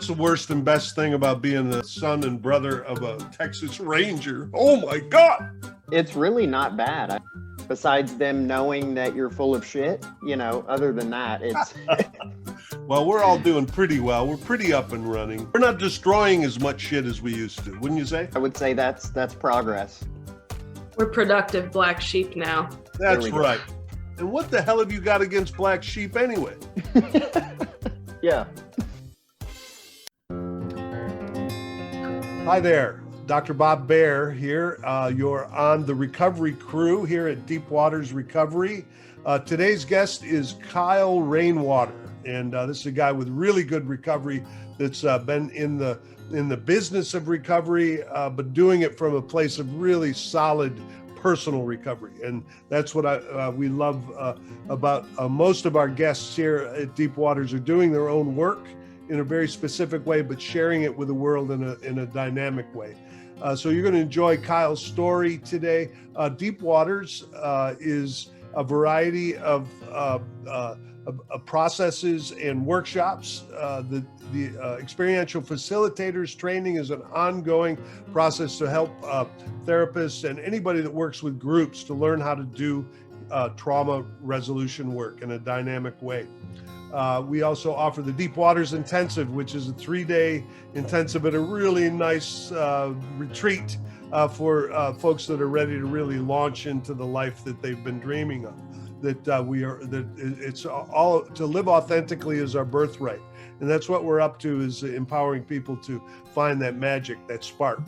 what's the worst and best thing about being the son and brother of a Texas Ranger? Oh my God. It's really not bad. Besides them knowing that you're full of shit, other than that, it's... Well, we're all doing pretty well. We're pretty up and running. We're not destroying as much shit as we used to, wouldn't you say? I would say that's progress. We're productive black sheep now. That's right. And what the hell have you got against black sheep anyway? Yeah. Hi there. Dr. Bob Beare here. You're on the recovery crew here at Deep Waters Recovery. Today's guest is Kyle Rainwater. And this is a guy with really good recovery that's been in the business of recovery, but doing it from a place of really solid personal recovery. And that's what we love about most of our guests here at Deep Waters are doing their own work in a very specific way, but sharing it with the world in a dynamic way. So you're going to enjoy Kyle's story today. Deep Waters is a variety of processes and workshops. The experiential facilitators training is an ongoing process to help therapists and anybody that works with groups to learn how to do trauma resolution work in a dynamic way. We also offer the Deep Waters Intensive, which is a 3-day intensive at a really nice retreat for folks that are ready to really launch into the life that they've been dreaming of. It's all to live authentically is our birthright. And that's what we're up to, is empowering people to find that magic, that spark,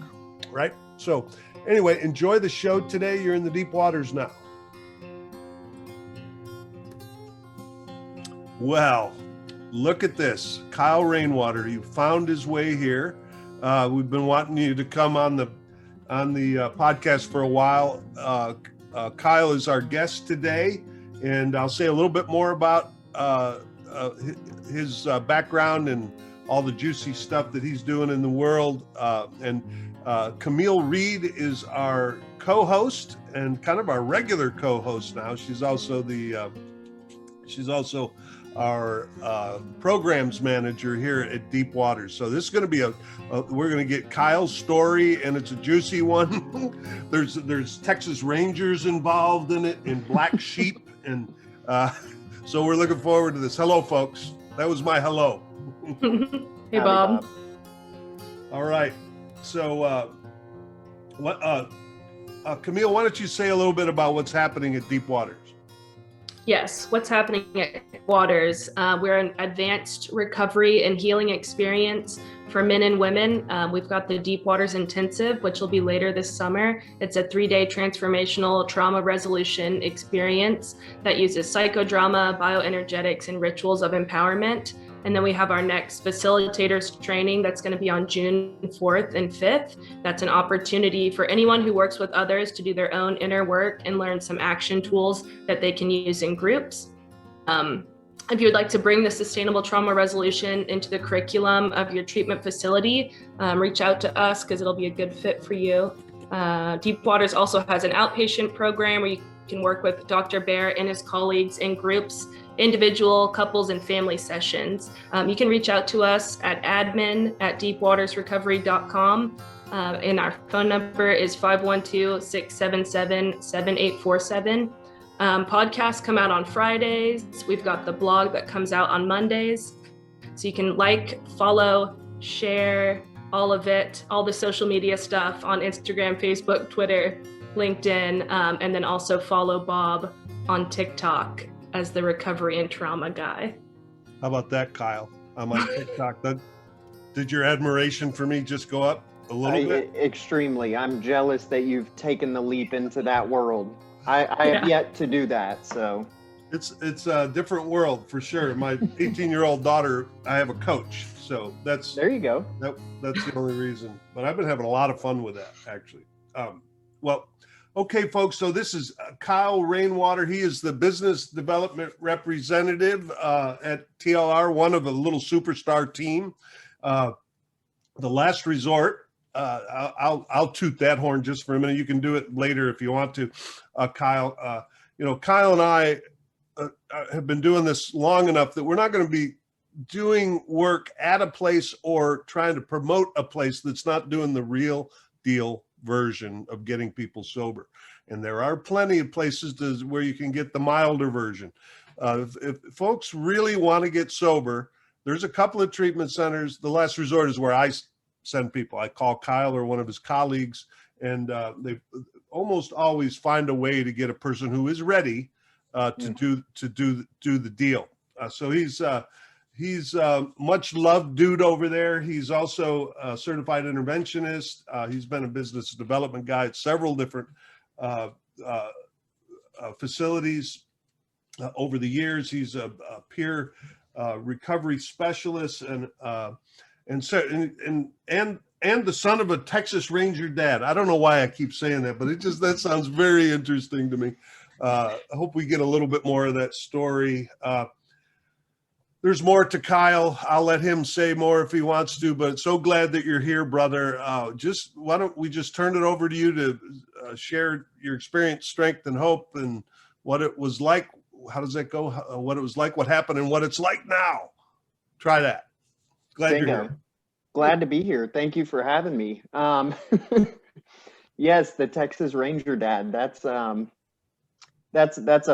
right? So anyway, enjoy the show today. You're in the deep waters now. Well, look at this. Kyle Rainwater, you found his way here. We've been wanting you to come on the podcast for a while. Kyle is our guest today, and I'll say a little bit more about his background and all the juicy stuff that he's doing in the world. And Camille Reid is our co-host and kind of our regular co-host now. She's also our programs manager here at Deep Waters. So this is going to be we're going to get Kyle's story, and it's a juicy one. There's Texas Rangers involved in it, and black sheep, and so we're looking forward to this. Hello, folks. That was my hello. Hey, Bob. All right. So, Camille, why don't you say a little bit about what's happening at Deep Waters? Yes, what's happening at Waters? We're an advanced recovery and healing experience for men and women. We've got the Deep Waters Intensive, which will be later this summer. It's a 3-day transformational trauma resolution experience that uses psychodrama, bioenergetics, and rituals of empowerment. And then we have our next facilitators training that's going to be on June 4th and 5th. That's an opportunity for anyone who works with others to do their own inner work and learn some action tools that they can use in groups. If you would like to bring the sustainable trauma resolution into the curriculum of your treatment facility, reach out to us because it'll be a good fit for you. Deep Waters also has an outpatient program where you can work with Dr. Beare and his colleagues in groups, individual, couples, and family sessions. You can reach out to us at admin@deepwatersrecovery.com. And our phone number is 512-677-7847. Podcasts come out on Fridays. We've got the blog that comes out on Mondays. So you can follow, share all of it, all the social media stuff on Instagram, Facebook, Twitter, LinkedIn, and then also follow Bob on TikTok as the recovery and trauma guy. How about that, Kyle? I'm on TikTok. Did your admiration for me just go up a little bit? Extremely. I'm jealous that you've taken the leap into that world. I have yet to do that, so. It's a different world for sure. My 18-year-old daughter, I have a coach, so that's there you go. That's the only reason. But I've been having a lot of fun with that, actually. Well, okay, folks. So this is Kyle Rainwater. He is the business development representative at TLR, one of a little superstar team. The last resort. I'll toot that horn just for a minute. You can do it later if you want to, Kyle. Kyle and I have been doing this long enough that we're not going to be doing work at a place or trying to promote a place that's not doing the real deal version of getting people sober. And there are plenty of places where you can get the milder version. If folks really want to get sober, there's a couple of treatment centers. The last resort is where I send people. I call Kyle or one of his colleagues, and they almost always find a way to get a person who is ready to do the deal. So he's much loved dude over there. He's also a certified interventionist. He's been a business development guy at several different facilities over the years. He's a peer recovery specialist and the son of a Texas Ranger dad. I don't know why I keep saying that, but that sounds very interesting to me. I hope we get a little bit more of that story. There's more to Kyle. I'll let him say more if he wants to, but so glad that you're here, brother. Why don't we just turn it over to you to share your experience, strength, and hope, and what it was like. How does that go? What it was like, what happened, and what it's like now. Try that. Glad you're here. Glad to be here. Thank you for having me. Yes, the Texas Ranger dad. That's a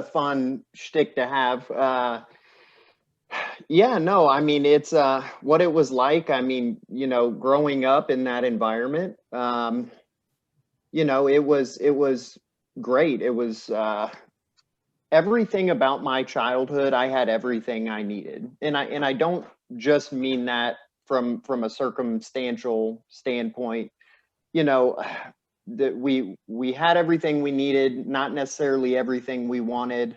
fun shtick to have. Yeah, no, I mean, it's what it was like. I mean, growing up in that environment, it was great. It was everything about my childhood. I had everything I needed. And I don't just mean that from a circumstantial standpoint, that we had everything we needed, not necessarily everything we wanted.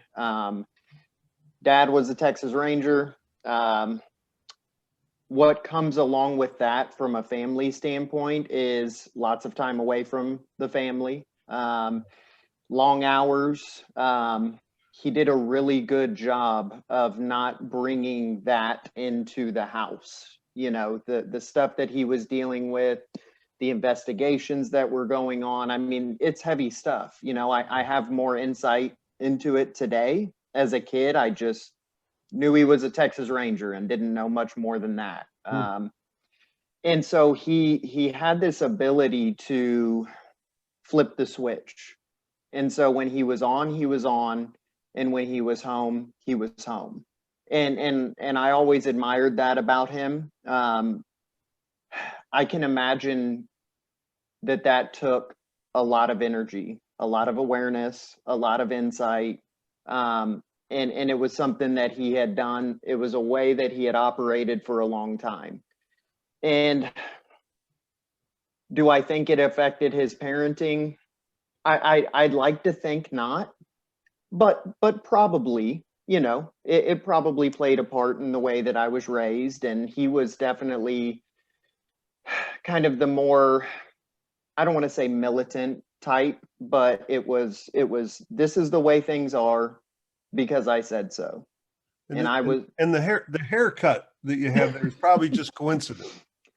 Dad was a Texas Ranger. What comes along with that from a family standpoint is lots of time away from the family, long hours. He did a really good job of not bringing that into the house. The stuff that he was dealing with, the investigations that were going on. I mean, it's heavy stuff. I have more insight into it today. As a kid, I just knew he was a Texas Ranger and didn't know much more than that. And so he had this ability to flip the switch. And so when he was on, he was on, and when he was home, he was home. And I always admired that about him. I can imagine that took a lot of energy, a lot of awareness, a lot of insight. And it was something that he had done. It was a way that he had operated for a long time. And do I think it affected his parenting? I'd like to think not, but probably, it probably played a part in the way that I was raised. And he was definitely kind of the more, I don't want to say militant type, but it was, this is the way things are because I said so. And the haircut that you have there is probably just coincidence.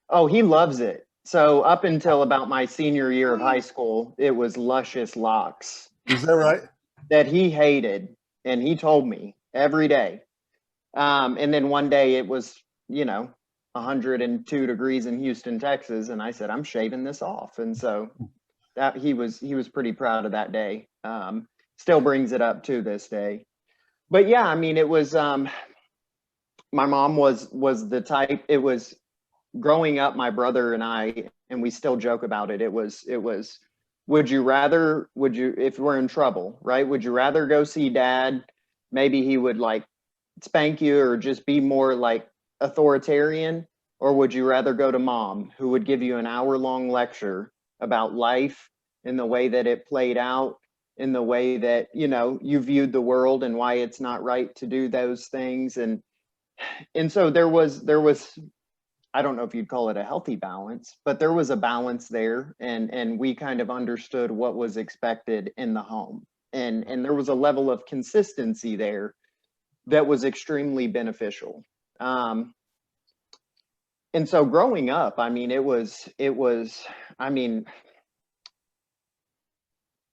Oh, he loves it. So up until about my senior year of high school, it was luscious locks. Is that right? That he hated. And he told me every day. And then one day it was, 102 degrees in Houston, Texas. And I said, I'm shaving this off. And so that he was pretty proud of that day. Still brings it up to this day. But yeah, I mean, it was, my mom was the type, it was growing up, my brother and I, and we still joke about it. It was, if we're in trouble, right? Would you rather go see dad? Maybe he would like spank you or just be more like authoritarian, or would you rather go to mom, who would give you an hour-long lecture about life and the way that it played out, in the way that, you viewed the world and why it's not right to do those things. And so there was, I don't know if you'd call it a healthy balance, but there was a balance there. And we kind of understood what was expected in the home. And there was a level of consistency there that was extremely beneficial. And so growing up, I mean,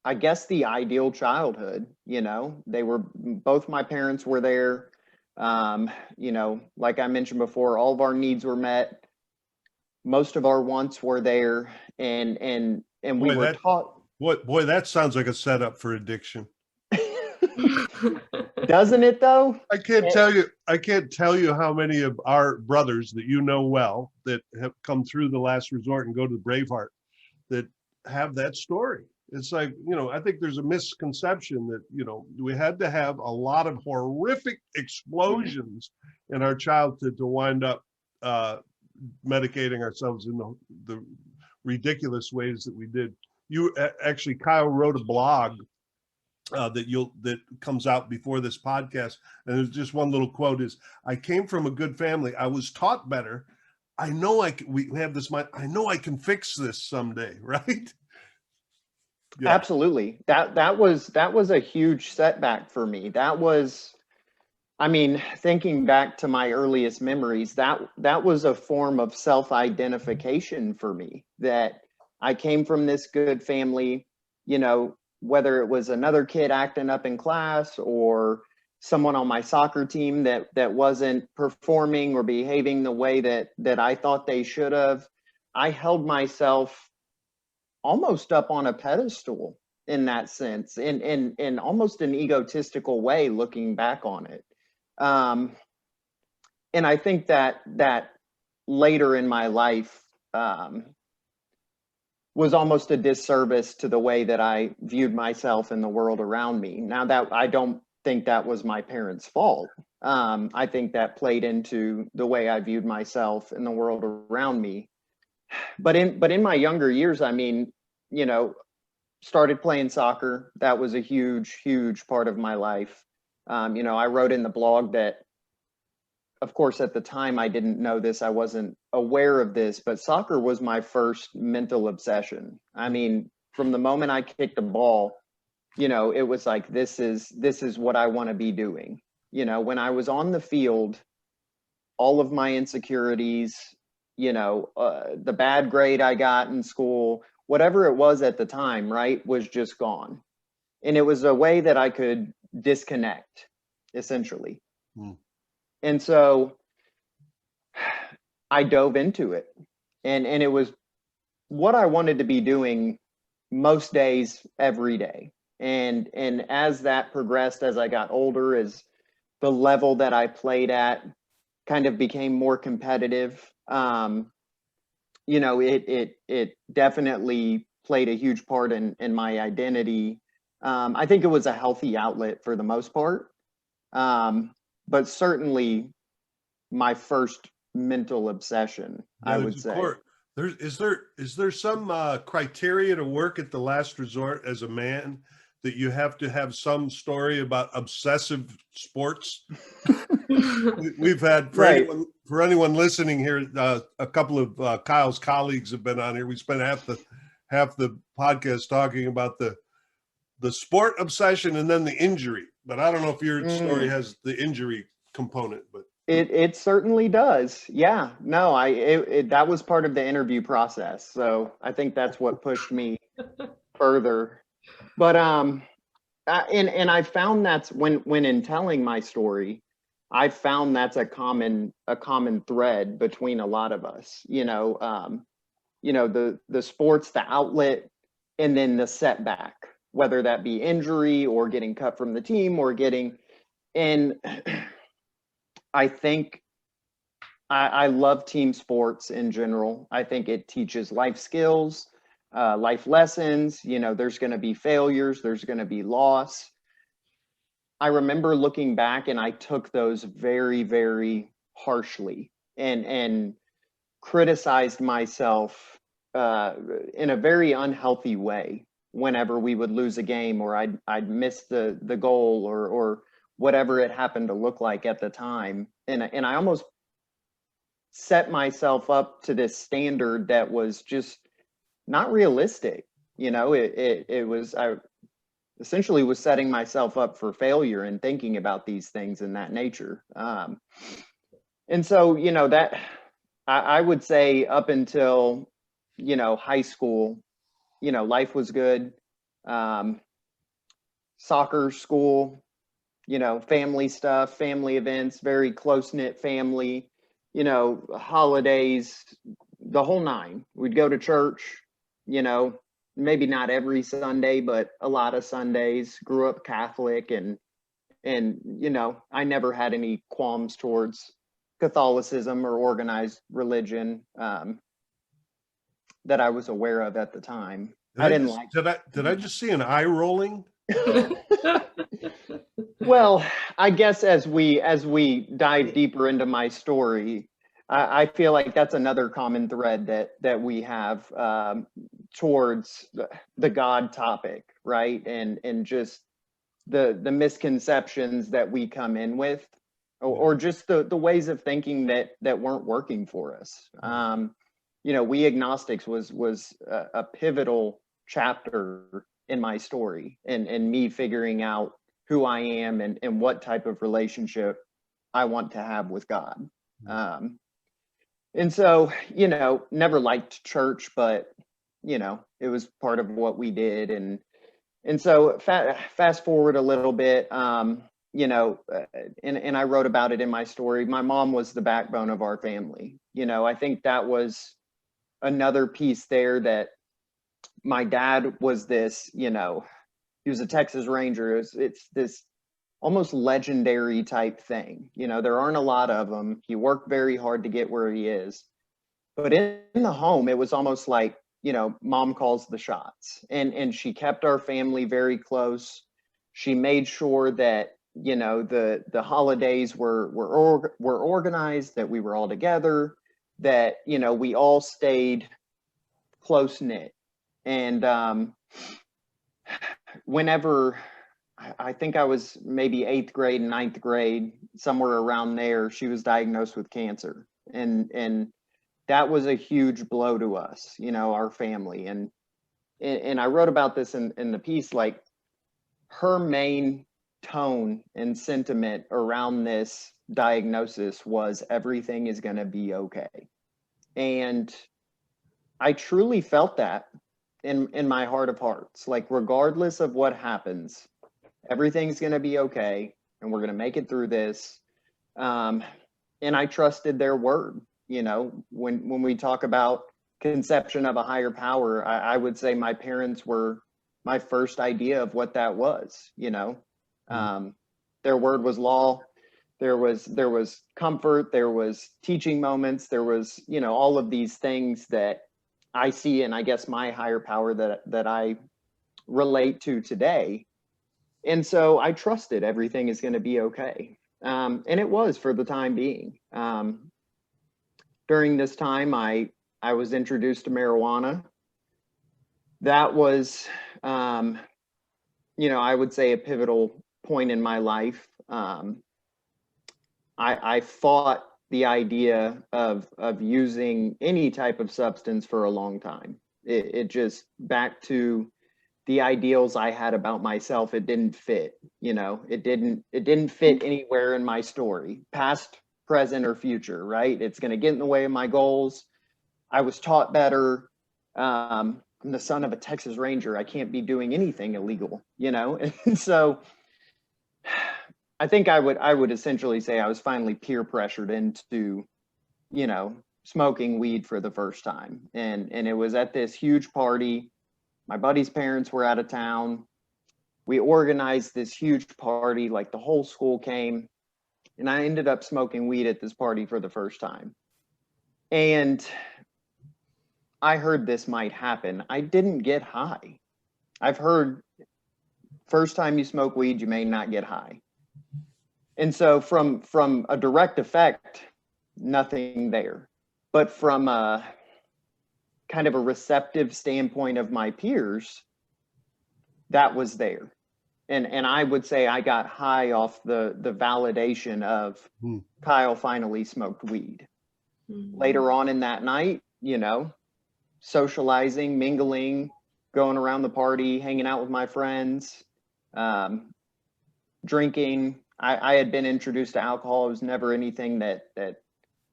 I guess the ideal childhood, both my parents were there. You know, like I mentioned before, all of our needs were met. Most of our wants were there, and we Boy, were taught. boy, that sounds like a setup for addiction. Doesn't it though? I can't tell you how many of our brothers that you know well that have come through the Last Resort and go to the Braveheart that have that story. It's like, you know, I think there's a misconception that, you know, we had to have a lot of horrific explosions in our childhood to wind up medicating ourselves in the ridiculous ways that we did. You actually, Kyle wrote a blog that comes out before this podcast, and there's just one little quote is, "I came from a good family. I was taught better. I know we have this mind. I know I can fix this someday." Right? Yeah. Absolutely. That was a huge setback for me. That was, I mean, thinking back to my earliest memories, that was a form of self-identification for me, that I came from this good family, you know, whether it was another kid acting up in class or someone on my soccer team that wasn't performing or behaving the way that I thought they should have. I held myself almost up on a pedestal in that sense, in almost an egotistical way, looking back on it. And I think that later in my life was almost a disservice to the way that I viewed myself and the world around me. Now, that I don't think that was my parents' fault. I think that played into the way I viewed myself and the world around me. But in my younger years, I mean, you know, started playing soccer. That was a huge part of my life. You know, I wrote in the blog that, of course, at the time I didn't know this, I wasn't aware of this, but soccer was my first mental obsession. I mean, from the moment I kicked the ball, you know, it was like, this is what I want to be doing. You know, when I was on the field, all of my insecurities, you know, the bad grade I got in school, whatever it was at the time, right, was just gone. And it was a way that I could disconnect, essentially. And so I dove into it, and it was what I wanted to be doing most days, every day. And as that progressed, as I got older, as the level that I played at kind of became more competitive, you know, it definitely played a huge part in my identity. I think it was a healthy outlet for the most part. But certainly my first mental obsession, I would say. Is there some criteria to work at the Last Resort as a man, that you have to have some story about obsessive sports? We've had, for anyone listening here, a couple of Kyle's colleagues have been on here. We spent half the podcast talking about the sport obsession and then the injury. But I don't know if your story has the injury component, but it certainly does. Yeah, no, that was part of the interview process. So I think that's what pushed me further. But and I found that's when in telling my story, I found that's a common thread between a lot of us. You know, the sports, the outlet, and then the setback, whether that be injury or getting cut from the team or getting in. I think I love team sports in general. I think it teaches life skills, life lessons. You know, there's going to be failures, there's going to be loss. I remember looking back and I took those very, very harshly and criticized myself in a very unhealthy way whenever we would lose a game or I'd miss the goal or whatever it happened to look like at the time. And I almost set myself up to this standard that was just not realistic. You know, it was, I essentially was setting myself up for failure and thinking about these things in that nature. And so, you know, that I would say up until, you know, high school, you know, life was good. Soccer, school, family stuff, family events, very close-knit family, holidays, the whole nine. We'd go to church, maybe not every Sunday, but a lot of Sundays. Grew up Catholic, and I never had any qualms towards Catholicism or organized religion that I was aware of at the time. Did I just see an eye rolling? Well, I guess as we dive deeper into my story, I feel like that's another common thread that we have towards the God topic, right? And just the misconceptions that we come in with, or just the ways of thinking that weren't working for us. We agnostics was a pivotal chapter in my story, and me figuring out who I am and what type of relationship I want to have with God. And so, never liked church, but, it was part of what we did. And so fast forward a little bit, and I wrote about it in my story. My mom was the backbone of our family. I think that was another piece there, that my dad was this, he was a Texas Ranger. It's this almost legendary type thing. There aren't a lot of them. He worked very hard to get where he is. But in the home, it was almost like, mom calls the shots, and she kept our family very close. She made sure that, the holidays were organized, that we were all together, that, we all stayed close knit. And whenever, I think I was maybe 8th grade, 9th grade, somewhere around there, she was diagnosed with cancer. And that was a huge blow to us, our family. And I wrote about this in the piece, like her main tone and sentiment around this diagnosis was everything is going to be okay. And I truly felt that in my heart of hearts, like regardless of what happens, everything's going to be okay, and we're going to make it through this. And I trusted their word. When we talk about conception of a higher power, I would say my parents were my first idea of what that was. Their word was law. There was comfort. There was teaching moments. There was, all of these things that I see, and I guess my higher power that I relate to today. And so I trusted everything is going to be okay. And it was for the time being. During this time, I was introduced to marijuana. That was, I would say a pivotal point in my life. I fought the idea of using any type of substance for a long time. It just, back to the ideals I had about myself, it didn't fit. It didn't fit anywhere in my story, past, present, or future, right? It's going to get in the way of my goals. I was taught better. I'm the son of a Texas Ranger. I can't be doing anything illegal, And so I think I would essentially say I was finally peer pressured into, smoking weed for the first time. And it was at this huge party. My buddy's parents were out of town. We organized this huge party, like the whole school came, and I ended up smoking weed at this party for the first time. And I heard this might happen. I didn't get high. I've heard first time you smoke weed, you may not get high. And so from a direct effect, nothing there. But from a kind of a receptive standpoint of my peers, that was there. And I would say I got high off the validation of Kyle finally smoked weed. Later on in that night, socializing, mingling, going around the party, hanging out with my friends, drinking. I had been introduced to alcohol. It was never anything that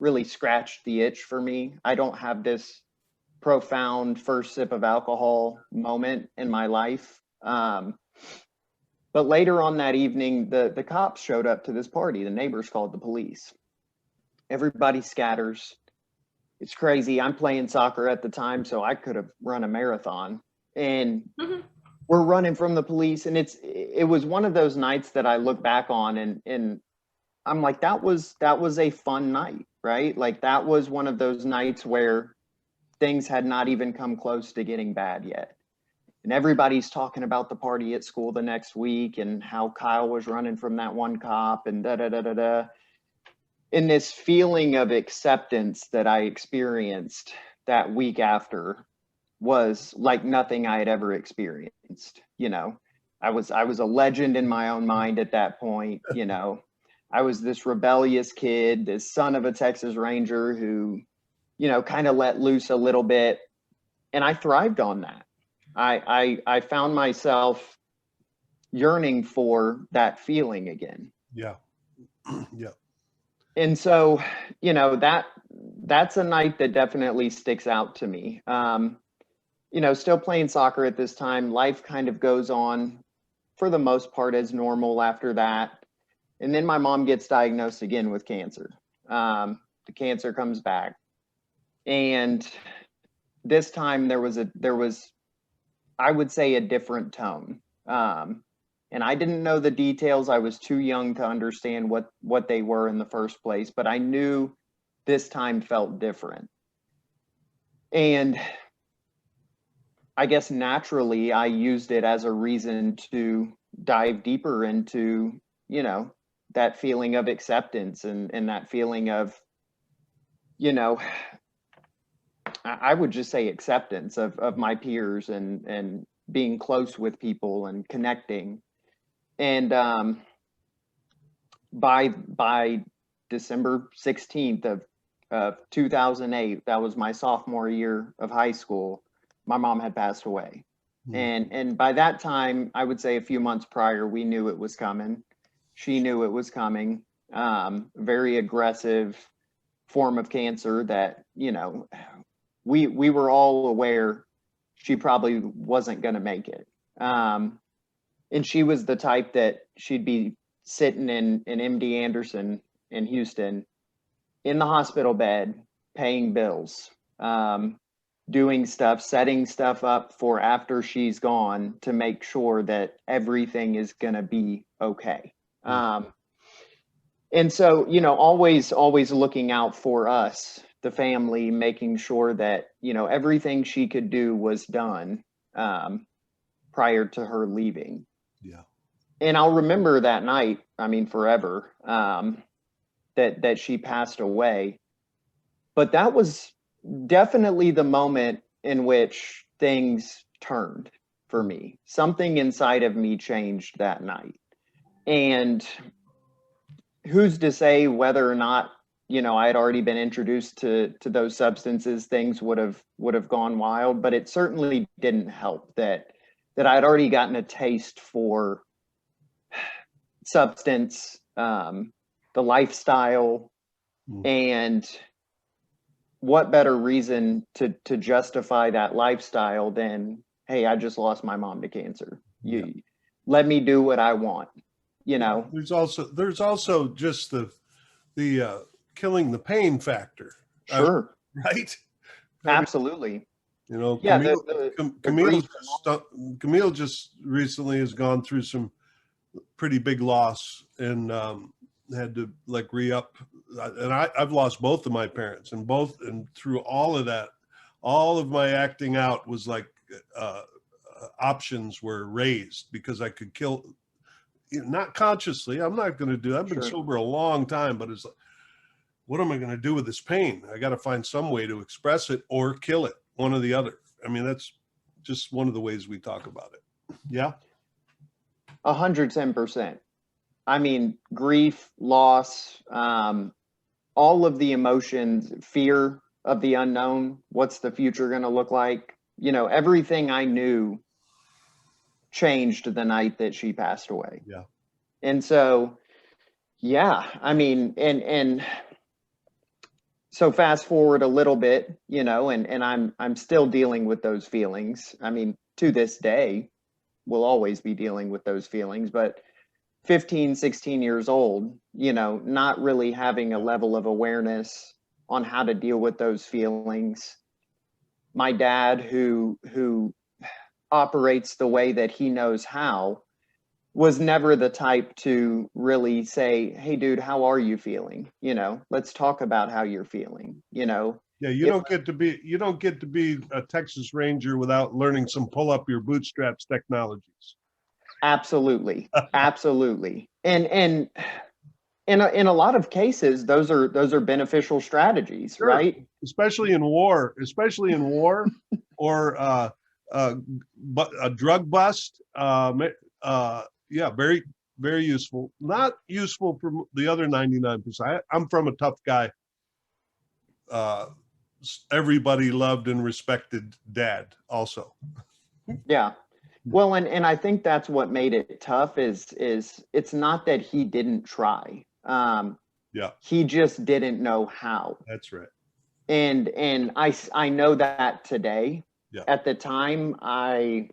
really scratched the itch for me. I don't have this profound first sip of alcohol moment in my life. But later on that evening, the cops showed up to this party. The neighbors called the police. Everybody scatters. It's crazy. I'm playing soccer at the time, so I could have run a marathon. And we're running from the police. And it was one of those nights that I look back on and I'm like, that was a fun night, right? Like that was one of those nights where things had not even come close to getting bad yet. And everybody's talking about the party at school the next week and how Kyle was running from that one cop and da da da da da. And this feeling of acceptance that I experienced that week after was like nothing I had ever experienced. You know, I was a legend in my own mind at that point. You know, I was this rebellious kid, this son of a Texas Ranger who, you know, kind of let loose a little bit. And I thrived on that. I found myself yearning for that feeling again. Yeah. Yeah. And so, you know, that's a night that definitely sticks out to me. You know, still playing soccer at this time, life kind of goes on for the most part as normal after that. And then my mom gets diagnosed again with cancer. The cancer comes back. And this time there was, I would say, a different tone. And I didn't know the details. I was too young to understand what they were in the first place, but I knew this time felt different. And I guess naturally I used it as a reason to dive deeper into, you know, that feeling of acceptance and that feeling of, you know, I would just say acceptance of my peers and being close with people and connecting. And by December 16th of 2008, that was my sophomore year of high school, my mom had passed away. And by that time, I would say a few months prior, we knew it was coming. She knew it was coming. Very aggressive form of cancer that, you know, we were all aware she probably wasn't going to make it. And she was the type that she'd be sitting in MD Anderson in Houston in the hospital bed, paying bills, doing stuff, setting stuff up for after she's gone to make sure that everything is going to be okay. And so, you know, always looking out for us, the family, making sure that, you know, everything she could do was done prior to her leaving. Yeah. And I'll remember that night, I mean, forever, that she passed away. But that was definitely the moment in which things turned for me. Something inside of me changed that night. And who's to say whether or not, you know, I had already been introduced to those substances, things would have gone wild, but it certainly didn't help that I'd already gotten a taste for substance, the lifestyle, and what better reason to justify that lifestyle than, hey, I just lost my mom to cancer. You let me do what I want, you know. There's also just the killing the pain factor. Sure. Right. Absolutely. You know, Yeah, Camille just recently has gone through some pretty big loss and had to like re-up. And I've lost both of my parents, and through all of that, all of my acting out was like options were raised because I could kill, not consciously. I'm not going to do that. I've been sober a long time, but it's like, what am I going to do with this pain? I got to find some way to express it or kill it, one or the other. I mean, that's just one of the ways we talk about it. Yeah. 110%. I mean, grief, loss, all of the emotions, fear of the unknown, what's the future going to look like? You know, everything I knew changed the night that she passed away. Yeah. And so, yeah, I mean, and so fast forward a little bit, you know, and I'm still dealing with those feelings. I mean, to this day, will always be dealing with those feelings, but 15, 16 years old, not really having a level of awareness on how to deal with those feelings. My dad, who operates the way that he knows how, was never the type to really say, hey dude, how are you feeling? Let's talk about how you're feeling. Yeah, you don't get to be a Texas Ranger without learning some pull up your bootstraps technologies. Absolutely. Absolutely. And in a lot of cases, those are beneficial strategies, sure. right? Especially in war, or a drug bust. Yeah, very, very useful. Not useful for the other 99%. I'm from a tough guy. Everybody loved and respected dad also. Yeah. Well, and I think that's what made it tough is it's not that he didn't try. Yeah. He just didn't know how. That's right. And I know that today. Yeah. At the time, I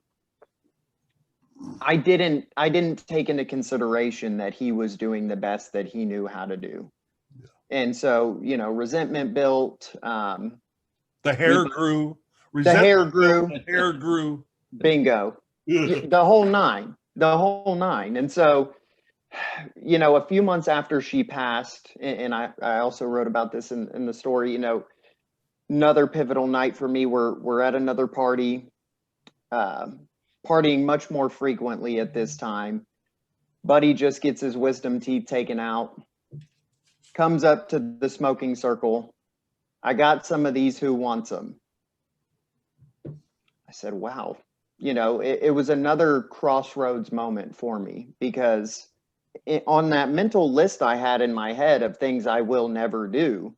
didn't take into consideration that he was doing the best that he knew how to do. Yeah. And so, resentment built. The hair grew. The hair grew. The hair grew. Bingo. The whole nine. And so, a few months after she passed, and I also wrote about this in the story, another pivotal night for me, we're at another party, partying much more frequently at this time. Buddy just gets his wisdom teeth taken out, comes up to the smoking circle. I got some of these, who wants them? I said, wow. It was another crossroads moment for me, because on that mental list I had in my head of things I will never do,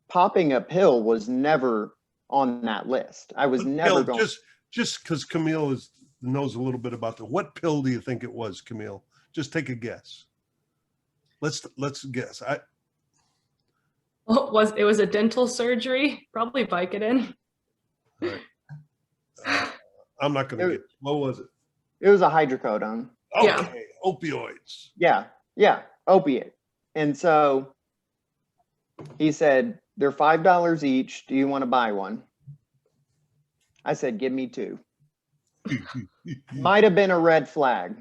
popping a pill was never on that list. I was never going. Just because Camille knows a little bit about what pill do you think it was, Camille? Just take a guess. Let's guess. It was a dental surgery, probably Vicodin. All right. I'm not going to get. What was it? It was a hydrocodone. Okay, yeah. Opioids. Yeah, opiate. And so he said, they're $5 each. Do you want to buy one? I said, give me two. Might have been a red flag,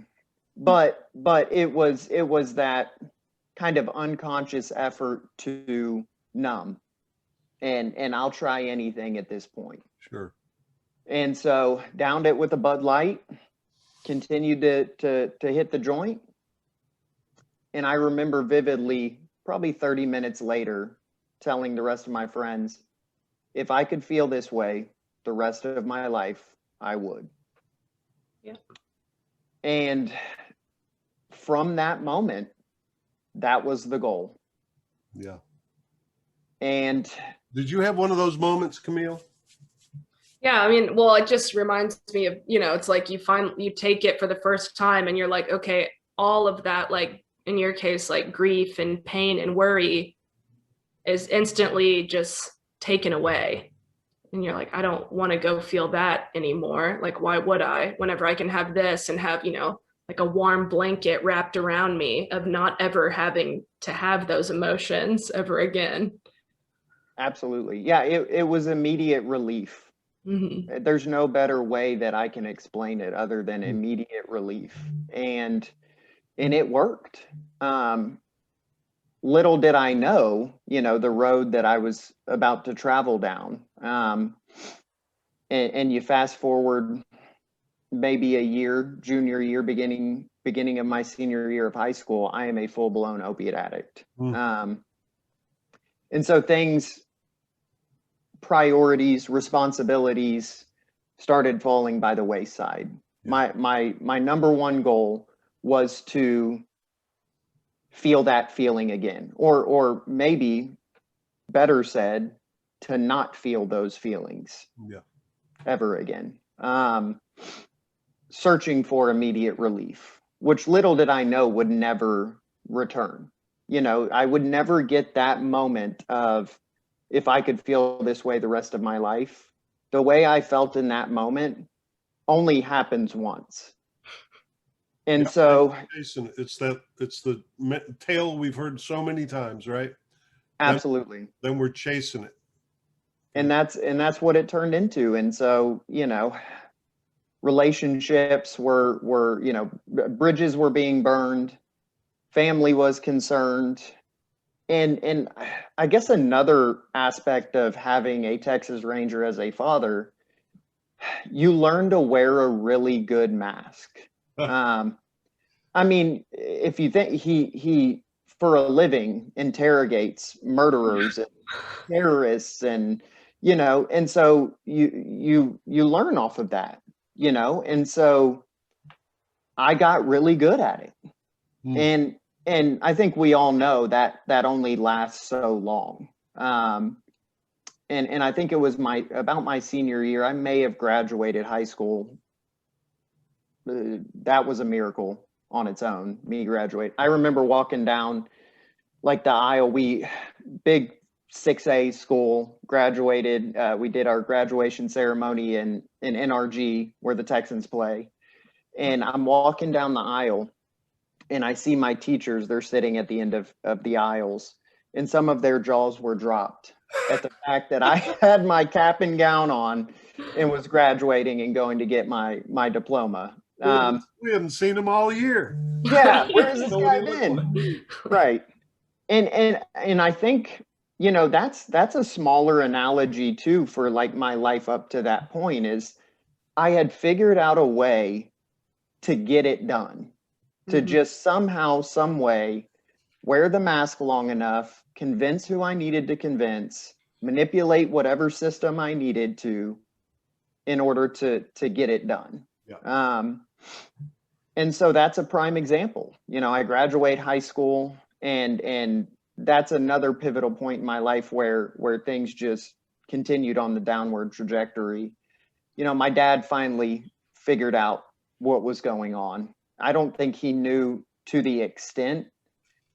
but it was that kind of unconscious effort to numb, and I'll try anything at this point. Sure. And so downed it with a Bud Light, continued to hit the joint. And I remember vividly, probably 30 minutes later, telling the rest of my friends, if I could feel this way the rest of my life, I would. Yeah. And from that moment, that was the goal. Yeah. And did you have one of those moments, Camille? Yeah, I mean, well, it just reminds me of, it's like you take it for the first time and you're like, okay, all of that, like in your case, like grief and pain and worry is instantly just taken away. And you're like, I don't want to go feel that anymore. Like, why would I, whenever I can have this and have, like a warm blanket wrapped around me of not ever having to have those emotions ever again. Absolutely. Yeah, it was immediate relief. Mm-hmm. There's no better way that I can explain it other than immediate relief. And it worked. Little did I know, the road that I was about to travel down. And you fast forward maybe a year, junior year, beginning of my senior year of high school, I am a full-blown opiate addict. And so priorities, responsibilities started falling by the wayside. Yeah. My number one goal was to feel that feeling again, or maybe better said, to not feel those feelings ever again. Searching for immediate relief, which little did I know would never return. I would never get that moment of, if I could feel this way the rest of my life. The way I felt in that moment only happens once. And Yeah, so Jason, it's the tale we've heard so many times, right? absolutely. Then we're chasing it. And that's what it turned into. And so, relationships were, bridges were being burned, family was concerned. And I guess another aspect of having a Texas Ranger as a father, you learn to wear a really good mask. I mean, if you think he for a living interrogates murderers and terrorists, and and so you learn off of that, and so I got really good at it. And I think we all know that only lasts so long. And I think it was about my senior year, I may have graduated high school. That was a miracle on its own, me graduate. I remember walking down like the aisle. We big 6A school, graduated. We did our graduation ceremony in NRG where the Texans play. And I'm walking down the aisle and I see my teachers, they're sitting at the end of the aisles, and some of their jaws were dropped at the fact that I had my cap and gown on and was graduating and going to get my diploma. We haven't seen him all year. Yeah, where's this guy been? Right. And I think, that's a smaller analogy too for like my life up to that point, is I had figured out a way to get it done, to just somehow, some way, wear the mask long enough, convince who I needed to convince, manipulate whatever system I needed to in order to get it done. Yeah. And so that's a prime example. I graduate high school, and that's another pivotal point in my life where things just continued on the downward trajectory. My dad finally figured out what was going on. I don't think he knew to the extent,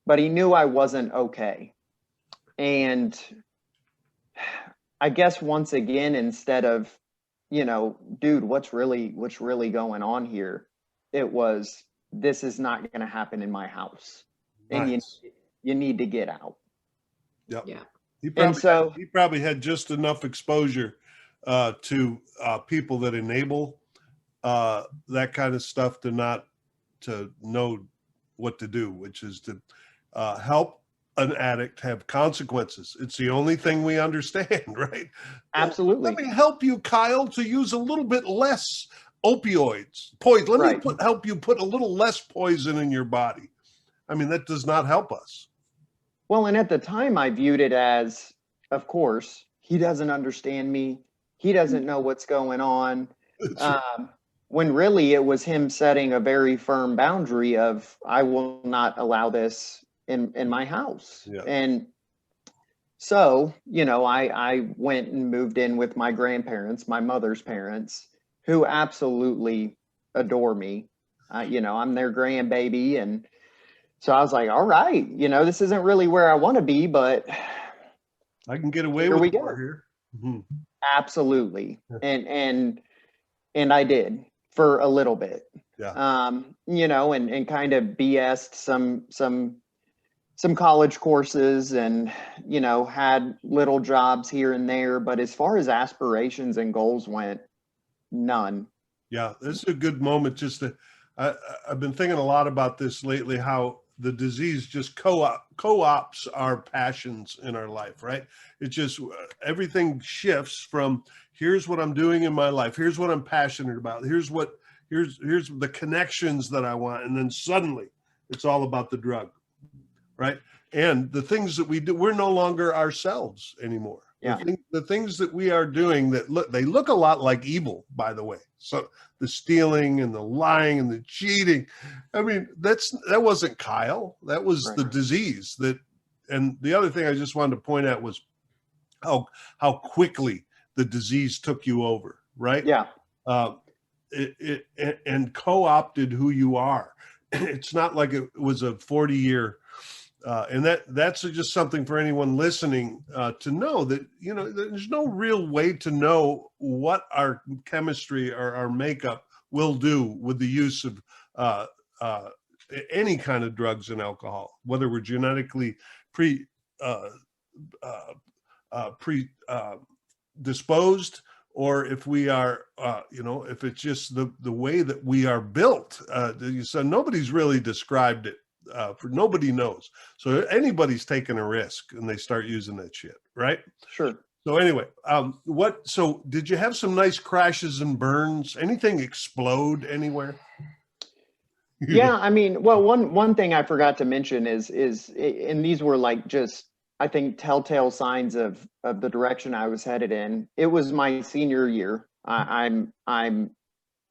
but he knew I wasn't okay. And I guess once again, instead of, dude, what's really going on here? It was, this is not going to happen in my house. And Nice. you need to get out. Yep. Yeah. He probably had just enough exposure to people that enable that kind of stuff to know what to do, which is to help an addict have consequences. It's the only thing we understand, right? Absolutely. Let me help you, Kyle, to use a little bit less opioids. Poison. Let me help you put a little less poison in your body. I mean, that does not help us. Well, and at the time I viewed it as, of course, he doesn't understand me. He doesn't know what's going on. When really it was him setting a very firm boundary of, I will not allow this in my house. Yeah. And so, I went and moved in with my grandparents, my mother's parents, who absolutely adore me. I'm their grandbaby. And so I was like, all right, this isn't really where I want to be, but I can get away with more here. Mm-hmm. Absolutely. And I did for a little bit. Yeah. And kind of BS'd some college courses, and, had little jobs here and there. But as far as aspirations and goals went, none. Yeah, this is a good moment just to, I've been thinking a lot about this lately, how the disease just co-ops our passions in our life, right? It just, everything shifts from, here's what I'm doing in my life. Here's what I'm passionate about. Here's the connections that I want. And then suddenly it's all about the drug, right? And the things that we do, we're no longer ourselves anymore. Yeah. The things that we are doing they look a lot like evil, by the way. So the stealing and the lying and the cheating, I mean, that wasn't Kyle. That was the disease and the other thing I just wanted to point out was how quickly the disease took you over, right? Yeah. And co-opted who you are. It's not like it was a 40-year and that's just something for anyone listening to know, that there's no real way to know what our chemistry or our makeup will do with the use of any kind of drugs and alcohol, whether we're genetically predisposed, or if we are, if it's just the way that we are built. So nobody's really described it. Nobody knows. So anybody's taking a risk and they start using that shit, right? Sure. So anyway, so did you have some nice crashes and burns? Anything explode anywhere? Yeah, I mean, well, one thing I forgot to mention is, and these were like just, I think, telltale signs of the direction I was headed in. It was my senior year. I'm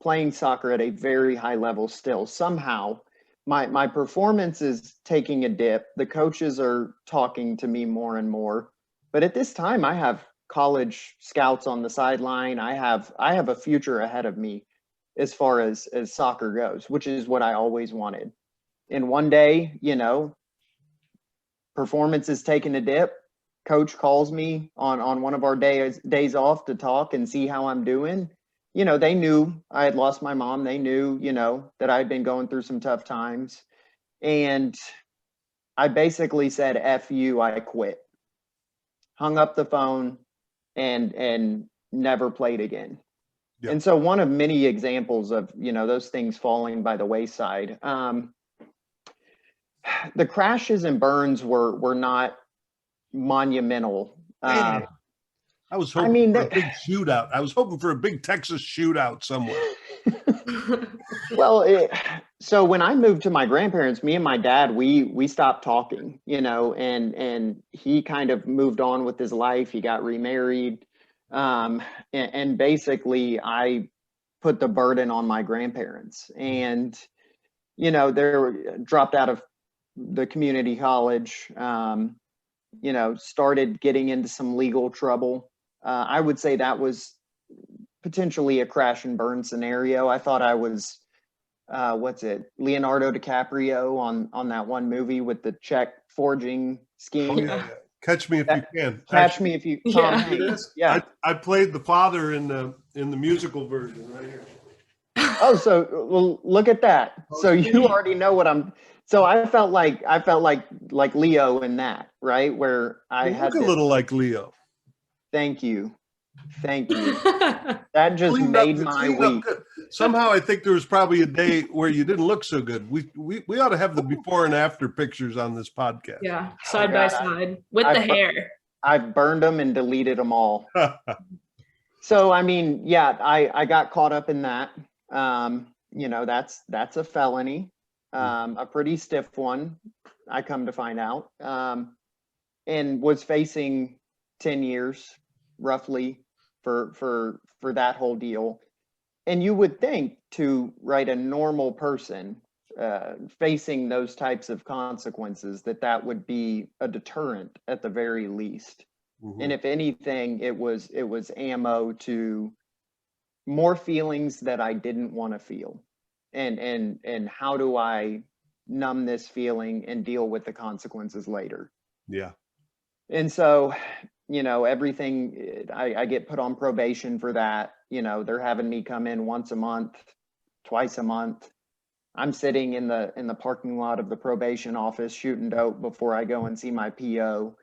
playing soccer at a very high level still. Somehow, my performance is taking a dip. The coaches are talking to me more and more. But at this time, I have college scouts on the sideline. I have a future ahead of me as far as soccer goes, which is what I always wanted. And one day, performance is taking a dip. Coach calls me on one of our days off to talk and see how I'm doing. They knew I had lost my mom. They knew, that I'd been going through some tough times. And I basically said, F you, I quit. Hung up the phone and never played again. Yep. And so one of many examples of, those things falling by the wayside. The crashes and burns were not monumental. I was hoping for a big shootout. I was hoping for a big Texas shootout somewhere. Well, so when I moved to my grandparents, me and my dad, we stopped talking, and he kind of moved on with his life. He got remarried. And basically I put the burden on my grandparents, and, they dropped out of the community college, started getting into some legal trouble. I would say that was potentially a crash and burn scenario. I thought I was, Leonardo DiCaprio on that one movie with the check forging scheme. Oh, yeah. Catch Me If You Can. Catch Me If You Can. Yeah. Hanks. Yeah. I played the father in the musical version right here. Oh, so well, look at that. So you already know what I'm. So I felt like Leo in that, right? Where I had a little like Leo. Thank you. That just made my week. Somehow I think there was probably a day where you didn't look so good. We ought to have the before and after pictures on this podcast. Yeah, side by side with the hair. I've burned them and deleted them all. So I mean, yeah, I got caught up in that. That's a felony, a pretty stiff one, I come to find out, and was facing 10 years roughly for that whole deal. And you would think, to a normal person facing those types of consequences, that would be a deterrent at the very least. Mm-hmm. And if anything, it was ammo to more feelings that I didn't want to feel. And how do I numb this feeling and deal with the consequences later? Yeah. And so, everything, I get put on probation for that. They're having me come in once a month, twice a month. I'm sitting in the parking lot of the probation office shooting dope before I go and see my PO,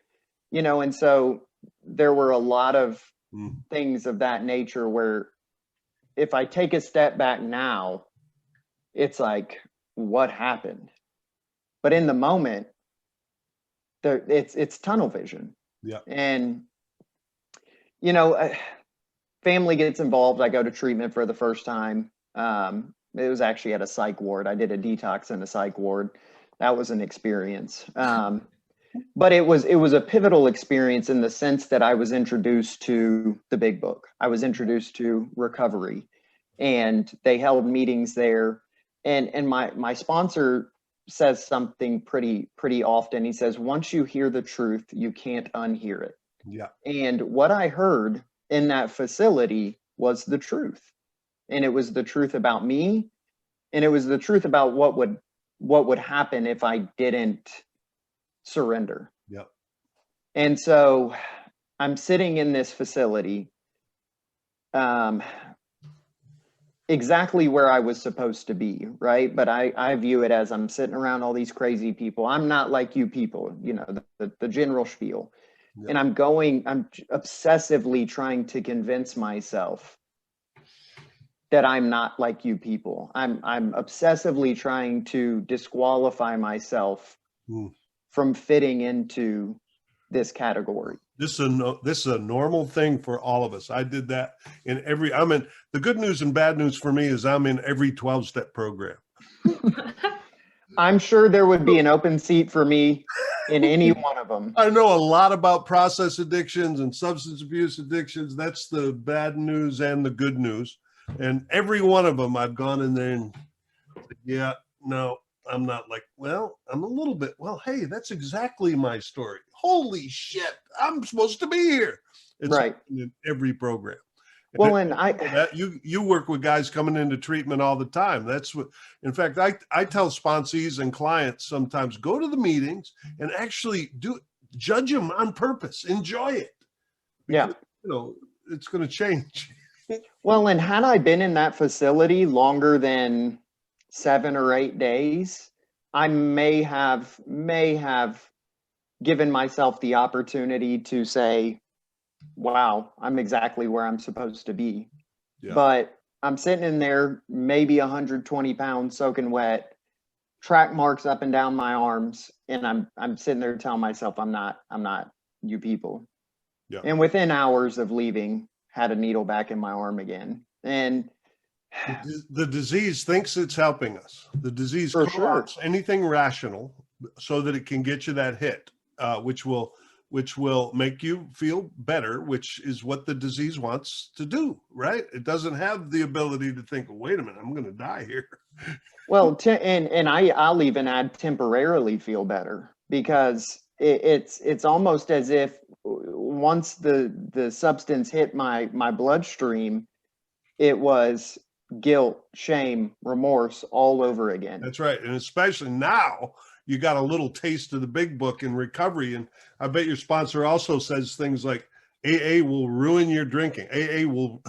and so there were a lot of things of that nature where if I take a step back now, it's like, what happened? But in the moment, it's tunnel vision. Yeah. And, family gets involved. I go to treatment for the first time. It was actually at a psych ward. I did a detox in a psych ward. That was an experience. But it was a pivotal experience in the sense that I was introduced to the big book. I was introduced to recovery, and they held meetings there. And my sponsor says something pretty often. He says, once you hear the truth, you can't unhear it. Yeah. And what I heard in that facility was the truth. And it was the truth about me. And it was the truth about what would happen if I didn't surrender. Yep. And so I'm sitting in this facility. exactly where I was supposed to be, right? But I view it as I'm sitting around all these crazy people. I'm not like you people, you know, the general spiel. Yeah. And I'm obsessively trying to convince myself that I'm not like you people. I'm obsessively trying to disqualify myself from fitting into this category. This is a normal thing for all of us. I did that the good news and bad news for me is I'm in every 12-step program. I'm sure there would be an open seat for me in any one of them. I know a lot about process addictions and substance abuse addictions. That's the bad news and the good news. And every one of them, I've gone in there and yeah, no, I'm not like, well, I'm a little bit, well, hey, that's exactly my story. Holy shit, I'm supposed to be here. It's right in every program. Well, and you work with guys coming into treatment all the time. That's what, in fact, I tell sponsees and clients sometimes go to the meetings and actually judge them on purpose. Enjoy it. Because, you know, it's going to change. Well, and had I been in that facility longer than 7 or 8 days, I may have given myself the opportunity to say, wow, I'm exactly where I'm supposed to be. Yeah. But I'm sitting in there, maybe 120 pounds soaking wet, track marks up and down my arms, and I'm sitting there telling myself I'm not you people. Yeah. And within hours of leaving, had a needle back in my arm again. And the disease thinks it's helping us. The disease co-opts anything rational so that it can get you that hit, which will make you feel better, which is what the disease wants to do, right? It doesn't have the ability to think, wait a minute, I'm going to die here. Well, and I'll even add temporarily feel better, because it's almost as if once the substance hit my bloodstream, it was guilt, shame, remorse all over again. That's right. And especially now, you got a little taste of the big book in recovery. And I bet your sponsor also says things like AA will ruin your drinking. AA will,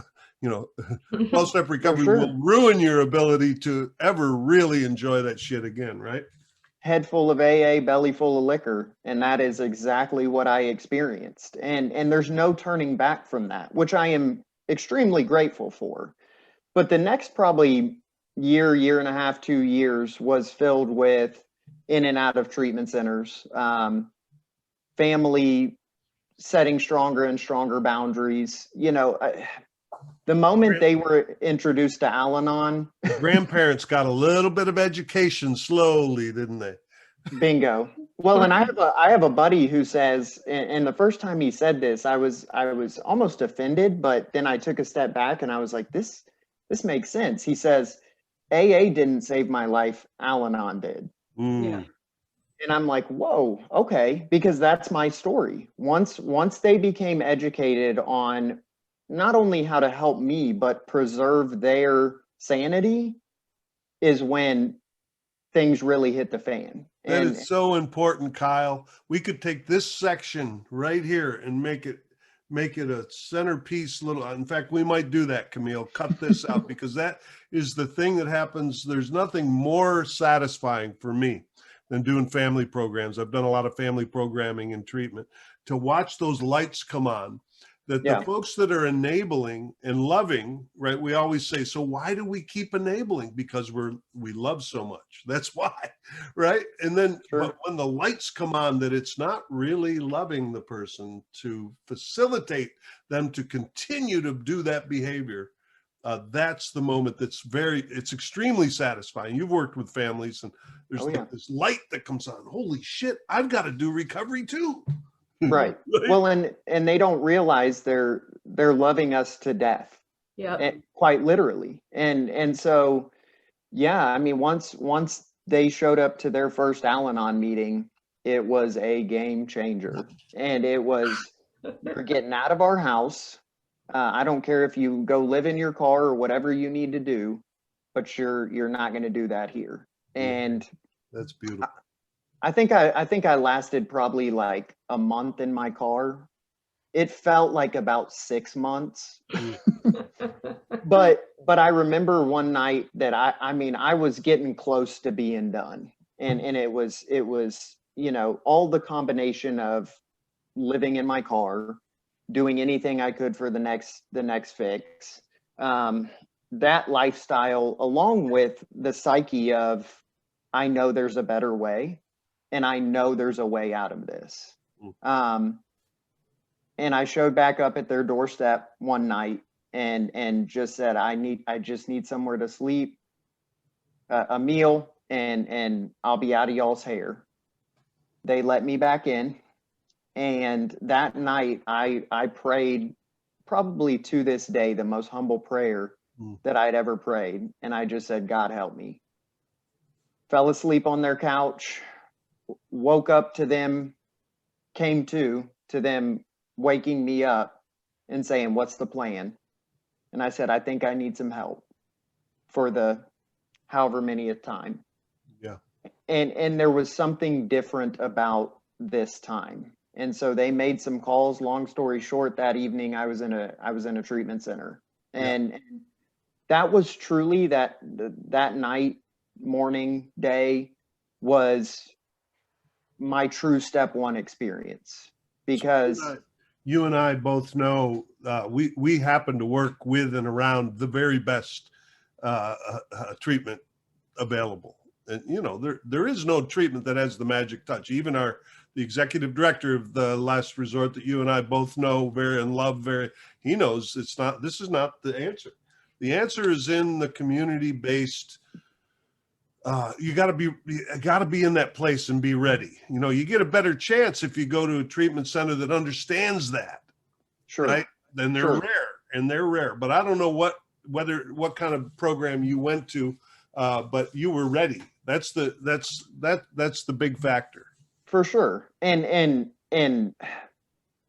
12-step recovery will ruin your ability to ever really enjoy that shit again, right? Head full of AA, belly full of liquor. And that is exactly what I experienced. And there's no turning back from that, which I am extremely grateful for. But the next probably year and a half, 2 years was filled with in and out of treatment centers, family setting stronger and stronger boundaries. The moment they were introduced to Al-Anon, grandparents got a little bit of education slowly, didn't they? Bingo. Well, and I have a buddy who says, and the first time he said this, I was almost offended, but then I took a step back and I was like, this makes sense. He says, AA didn't save my life, Al-Anon did. Yeah. And I'm like, whoa, okay, because that's my story. Once they became educated on not only how to help me, but preserve their sanity, is when things really hit the fan. That is so important, Kyle. We could take this section right here and make it a centerpiece little. In fact, we might do that, Camille. Cut this out, because that is the thing that happens. There's nothing more satisfying for me than doing family programs. I've done a lot of family programming and treatment, to watch those lights come on, that the folks that are enabling and loving, right? We always say, so why do we keep enabling? Because we love so much. That's why, right? And then but when the lights come on, that it's not really loving the person to facilitate them to continue to do that behavior, that's the moment it's extremely satisfying. You've worked with families, and there's this light that comes on. Holy shit, I've got to do recovery too. Right. Well, and they don't realize they're loving us to death. Yeah. Quite literally. And so, yeah, I mean, once they showed up to their first Al-Anon meeting, it was a game changer. And it was, you're getting out of our house. I don't care if you go live in your car or whatever you need to do, but you're not going to do that here. And that's beautiful. I think I lasted probably like a month in my car. It felt like about 6 months. But but I remember one night that I mean, I was getting close to being done. And it was, you know, all the combination of living in my car, doing anything I could for the next fix. That lifestyle, along with the psyche of, I know there's a better way, and I know there's a way out of this. And I showed back up at their doorstep one night and just said, I just need somewhere to sleep, a meal, and I'll be out of y'all's hair. They let me back in. And that night I prayed, probably to this day, the most humble prayer that I'd ever prayed. And I just said, God, help me. Fell asleep on their couch, woke up to them, came to them waking me up and saying, what's the plan? And I said, I think I need some help for the however manyth time. Yeah. And there was something different about this time. And so they made some calls. Long story short, that evening I was in a treatment center. And that was truly that night, morning, day was my true step one experience. Because so you and I both know we happen to work with and around the very best treatment available. And, you know, there is no treatment that has the magic touch. Even the executive director of the last resort that you and I both know very and love very, he knows this is not the answer. The answer is in the community-based. You got to be in that place and be ready. You know, you get a better chance if you go to a treatment center that understands that. Sure. Right? Then they're rare. But I don't know what kind of program you went to, but you were ready. That's the big factor. For sure. And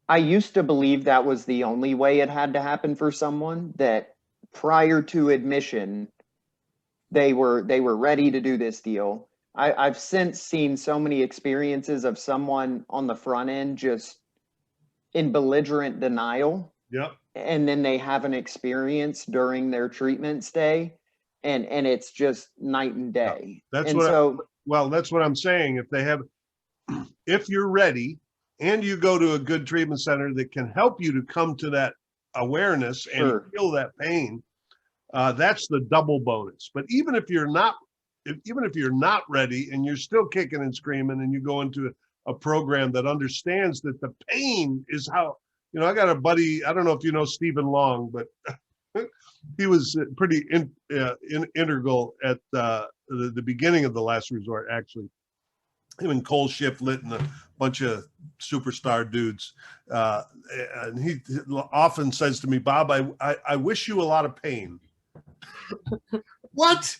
I used to believe that was the only way it had to happen for someone, that prior to admission, they were ready to do this deal. I've since seen so many experiences of someone on the front end just in belligerent denial. Yep. And then they have an experience during their treatment stay, and it's just night and day. That's what I'm saying. If you're ready and you go to a good treatment center that can help you to come to that awareness and feel that pain, that's the double bonus. But even if you're not ready and you're still kicking and screaming, and you go into a program that understands that the pain is how, you know, I got a buddy, I don't know if you know Stephen Long, but he was pretty integral at the beginning of the last resort, actually. Him and Cole Shiflett and a bunch of superstar dudes. And he often says to me, Bob, I wish you a lot of pain. What?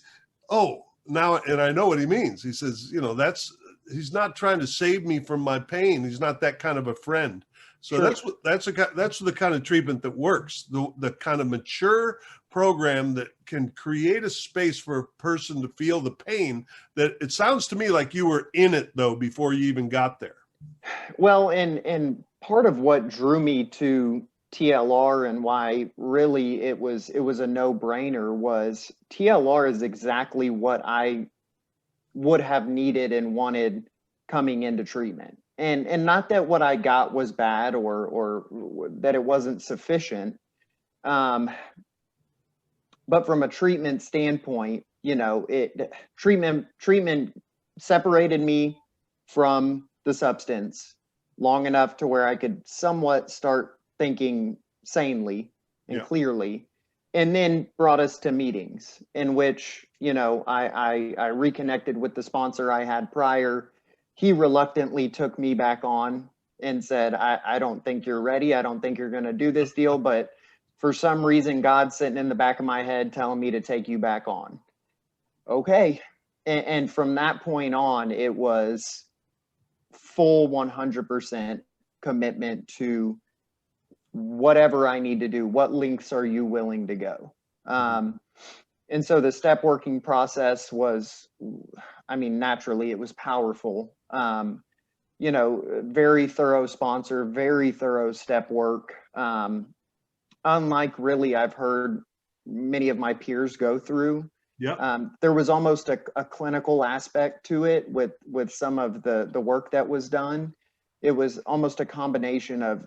Oh, now, and I know what he means. He says, you know, he's not trying to save me from my pain. He's not that kind of a friend. So that's the kind of treatment that works. The kind of mature program that can create a space for a person to feel the pain. That it sounds to me like you were in it though before you even got there. Well, and part of what drew me to TLR and why really it was a no-brainer was TLR is exactly what I would have needed and wanted coming into treatment. And not that what I got was bad or that it wasn't sufficient. But from a treatment standpoint, you know, treatment separated me from the substance long enough to where I could somewhat start thinking sanely and clearly, and then brought us to meetings in which, you know, I reconnected with the sponsor I had prior. He reluctantly took me back on and said, I don't think you're ready. I don't think you're going to do this deal. But for some reason, God's sitting in the back of my head telling me to take you back on. Okay. And from that point on, it was full 100% commitment to whatever I need to do. What lengths are you willing to go? And so the step working process was, I mean, naturally it was powerful. You know, very thorough sponsor, very thorough step work. Unlike really I've heard many of my peers go through. Yeah. There was almost a clinical aspect to it with some of the work that was done. It was almost a combination of,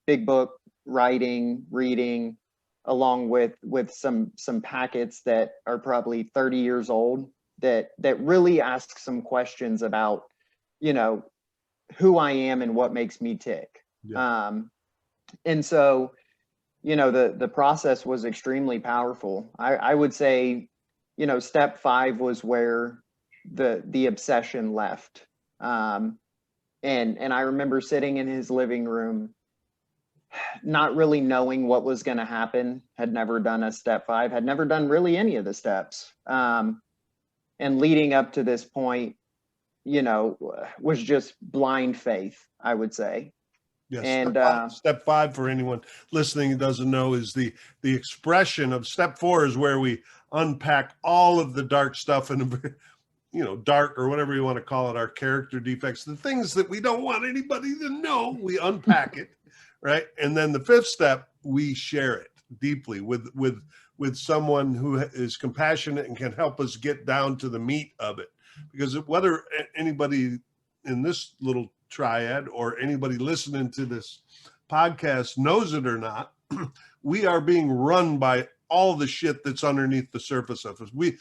big book writing, reading, along with some packets that are probably 30 years old that really ask some questions about, who I am and what makes me tick. Yeah. And so, the process was extremely powerful. I would say, step 5 was where the obsession left. And I remember sitting in his living room, not really knowing what was going to happen, had never done a step 5, had never done really any of the steps. And leading up to this point, was just blind faith, I would say. Yes. And step 5, for anyone listening who doesn't know, is the expression of step 4 is where we unpack all of the dark stuff and, dark, or whatever you want to call it, our character defects, the things that we don't want anybody to know, we unpack it. Right. And then the 5th step, we share it deeply with someone who is compassionate and can help us get down to the meat of it. Because whether anybody in this little triad or anybody listening to this podcast knows it or not, we are being run by all the shit that's underneath the surface of us. We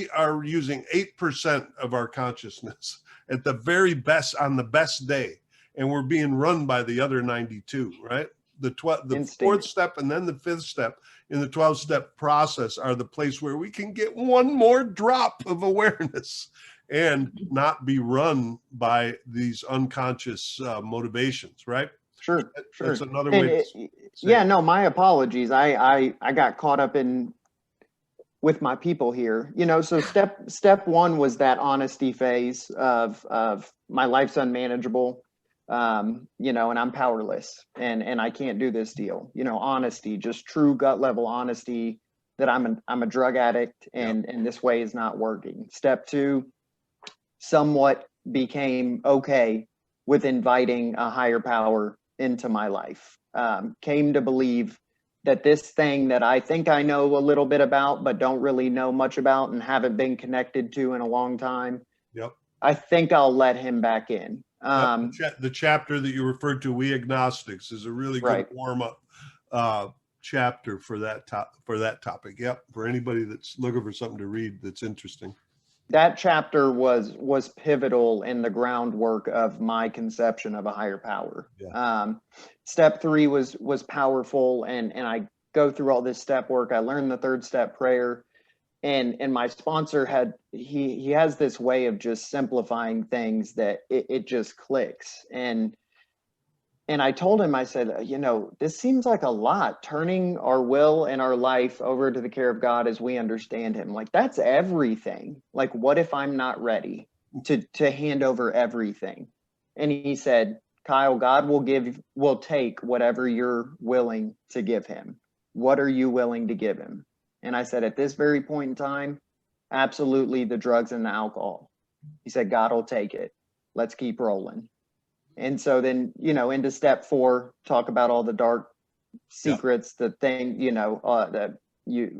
are using 8% of our consciousness at the very best, on the best day, and we're being run by the other 92, right? The 4th step and then the 5th step in the 12-step process are the place where we can get one more drop of awareness and not be run by these unconscious motivations, right? Sure. That's another way. No, my apologies. I got caught up with my people here. So step 1 was that honesty phase of my life's unmanageable. And I'm powerless and I can't do this deal. Honesty, just true gut level honesty that I'm a drug addict and this way is not working. Step 2, somewhat became okay with inviting a higher power into my life. Came to believe that this thing that I think I know a little bit about, but don't really know much about and haven't been connected to in a long time. Yep. I think I'll let him back in. The chapter that you referred to, We Agnostics, is a really good warm-up chapter for that topic. Yep, for anybody that's looking for something to read that's interesting. That chapter was pivotal in the groundwork of my conception of a higher power. Yeah. Step 3 was powerful, and I go through all this step work. I learned the 3rd step prayer. And my sponsor he has this way of just simplifying things that it just clicks. And I told him, I said, this seems like a lot, turning our will and our life over to the care of God as we understand him. Like, that's everything. Like, what if I'm not ready to hand over everything? And he said, Kyle, God will take whatever you're willing to give him. What are you willing to give him? And I said, at this very point in time, absolutely the drugs and the alcohol. He said, God will take it. Let's keep rolling. And so then, into step 4, talk about all the dark secrets, the thing, that we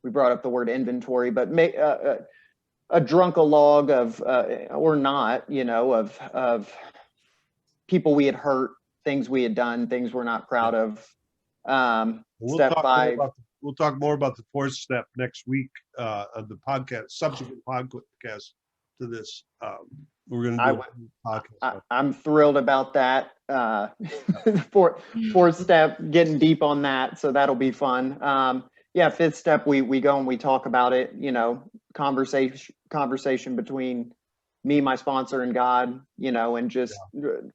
brought up the word inventory, but a drunk-a-log of, or not, of people we had hurt, things we had done, things we're not proud of. Step 5. We'll talk more about the 4th step next week of the podcast, subsequent podcast to this. We're going to do a podcast. I'm thrilled about that. Fourth step, getting deep on that. So that'll be fun. 5th step, we go and we talk about it, conversation between me, my sponsor, and God, and just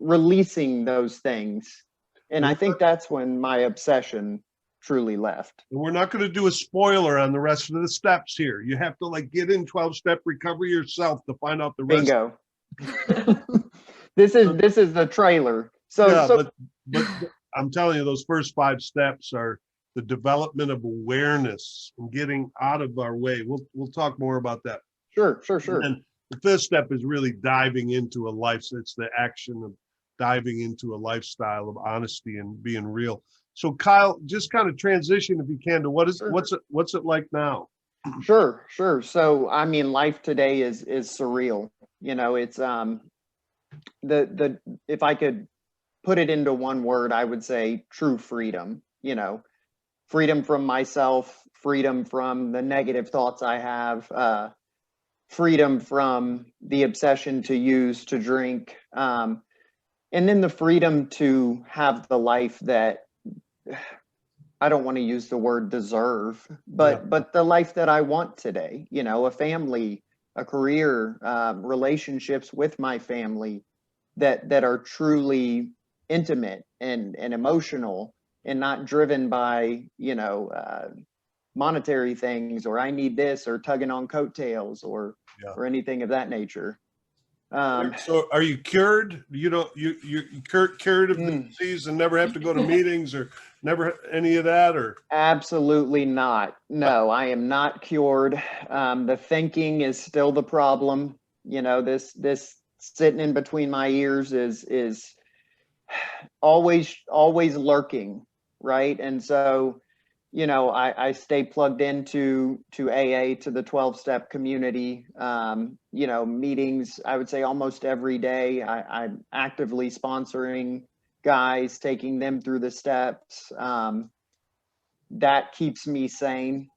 releasing those things. And I think that's when my obsession truly left. And we're not going to do a spoiler on the rest of the steps here. You have to get in 12-step recovery yourself to find out the rest. Bingo. This is the trailer. But I'm telling you, those first 5 steps are the development of awareness and getting out of our way. We'll talk more about that. Sure. And the 5th step is really diving into a life. So it's the action of diving into a lifestyle of honesty and being real. So Kyle, just kind of transition if you can to what's it like now? Sure. So, I mean, life today is surreal. You know, it's if I could put it into one word, I would say true freedom. You know, freedom from myself, freedom from the negative thoughts I have, freedom from the obsession to use, to drink, and then the freedom to have the life that, I don't want to use the word deserve, but the life that I want today, you know, a family, a career, relationships with my family that are truly intimate and emotional and not driven by, you know, monetary things, or I need this, or tugging on coattails, or anything of that nature. So are you cured? You're cured of the disease and never have to go to meetings or never any of that, or? Absolutely not. No, I am not cured. The thinking is still the problem. You know, this sitting in between my ears is always lurking, right? And so, you know, I stay plugged into AA, to the 12-step community. You know, meetings, I would say almost every day. I'm actively sponsoring guys, taking them through the steps. That keeps me sane.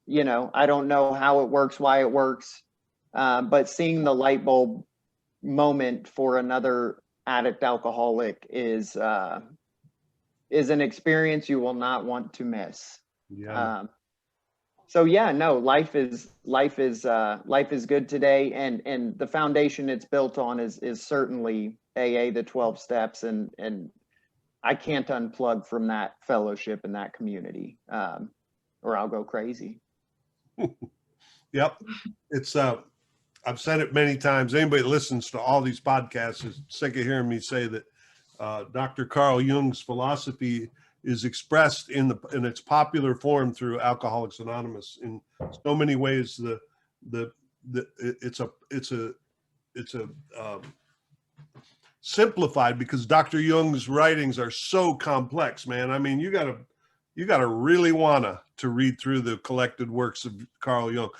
You know, I don't know how it works, why it works, but seeing the light bulb moment for another addict alcoholic is an experience you will not want to miss. So yeah, no, life is good today, and the foundation it's built on is certainly AA, the 12 steps, and I can't unplug from that fellowship and that community, or I'll go crazy. Yep. It's I've said it many times. Anybody that listens to all these podcasts is sick of hearing me say that Dr. Carl Jung's philosophy is expressed in its popular form through Alcoholics Anonymous in so many ways. It's simplified because Dr. Jung's writings are so complex, man. I mean, you gotta really wanna to read through the collected works of Carl Jung.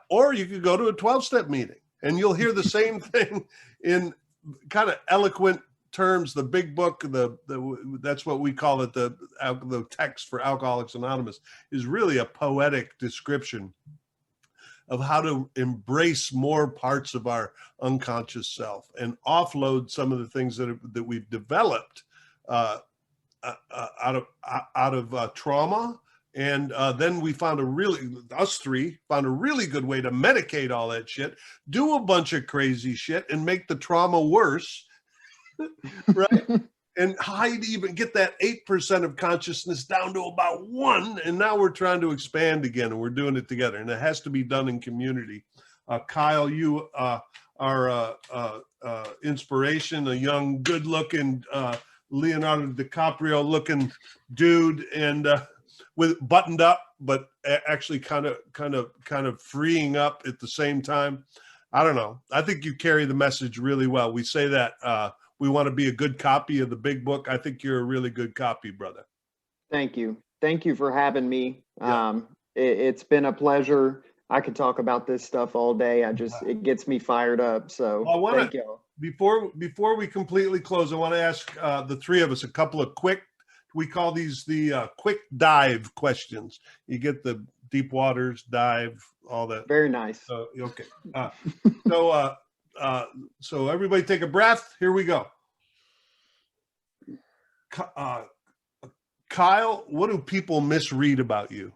Or you could go to a 12-step meeting and you'll hear the same thing in kind of eloquent terms. The big book, that's what we call it, the text for Alcoholics Anonymous, is really a poetic description of how to embrace more parts of our unconscious self and offload some of the things that we've developed out of trauma. And then we us three found a really good way to medicate all that shit, do a bunch of crazy shit, and make the trauma worse, right? And even get that 8% of consciousness down to about 1. And now we're trying to expand again, and we're doing it together. And it has to be done in community. Kyle, you are inspiration, a young, good-looking Leonardo DiCaprio-looking dude, and with buttoned up, but actually kind of freeing up at the same time. I don't know. I think you carry the message really well. We say that we want to be a good copy of the big book. I think you're a really good copy, brother. Thank you. Thank you for having me. Yeah. It's been a pleasure. I could talk about this stuff all day. It gets me fired up. So thank you. Before we completely close, I want to ask the three of us a couple of quick, we call these the quick dive questions. You get the deep waters, dive, all that. Very nice. Okay. So everybody take a breath. Here we go. Kyle, what do people misread about you?